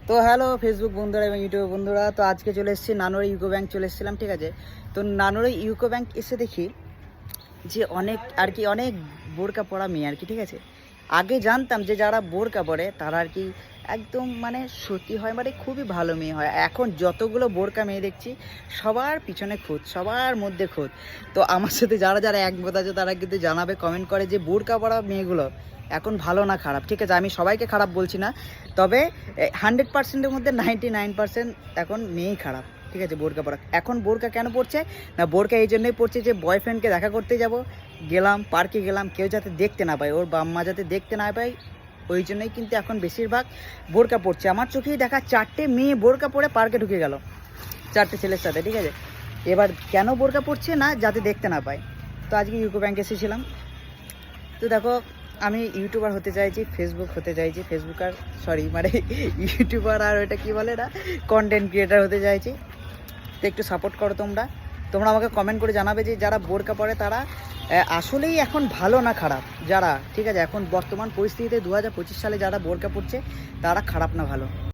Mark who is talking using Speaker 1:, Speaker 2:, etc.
Speaker 1: তো hello Facebook বন্ধুরা এবং ইউটিউব বন্ধুরা, তো আজকে চলে এসেছি নানুরে ইউকো ব্যাংক চলে এসেছিলাম, ঠিক আছে। তো নানুরে ইউকো ব্যাংক এসে দেখি যে অনেক বোরকা পরা মেয়ে আর কি, ঠিক আছে। আগে জানতাম যে যারা বোরকা পরে তারা আর কি একদম মানে সত্যি হয়, মানে খুবই ভালো মেয়ে হয়। এখন যতগুলো বোরকা মেয়ে দেখছি সবার পিছনে খুঁত, সবার মধ্যে খুঁত। তো আমার সাথে যারা যারা একমত আছে তারা কিন্তু জানাবে, কমেন্ট করে যে বোরকা পরা মেয়েগুলো এখন ভালো না খারাপ, ঠিক আছে। আমি সবাইকে খারাপ বলছি না, তবে 100%-এর মধ্যে 99% এখন মেয়েই খারাপ, ঠিক আছে। বোরকা পরা এখন বোরকা কেন পড়ছে না, বোরকা এই জন্যই পড়ছে যে বয়ফ্রেন্ডকে দেখা করতে গেলাম পার্কে গেলাম, কেউ যাতে দেখতে না পায়, ওর বাম্মা যাতে দেখতে না পায়, ওই জন্যই কিন্তু এখন বেশিরভাগ বোরকা পড়ছে। আমার চোখেই দেখা 4টে মেয়ে বোরকা পরে পার্কে ঢুকে গেল, 4টে ছেলের সাথে, ঠিক আছে। এবার কেন বোরকা পড়ছে না, যাতে দেখতে না পায়। তো আজকে ইউকো ব্যাংকে এসেছিলাম। তো দেখো, আমি ইউটিউবার হতে চাইছি, ফেসবুক হতে চাইছি, ফেসবুকার সরি মানে ইউটিউবার আর ওটা কি বলে না, কন্টেন্ট ক্রিয়েটার হতে চাইছি। তো একটু সাপোর্ট করো তোমরা তোমরা আমাকে কমেন্ট করে জানাবে যে যারা বোরকা পরে তারা আসলেই এখন ভালো না খারাপ, যারা, ঠিক আছে, এখন বর্তমান পরিস্থিতিতে 2025 সালে যারা বোরকা পরছে তারা খারাপ না ভালো।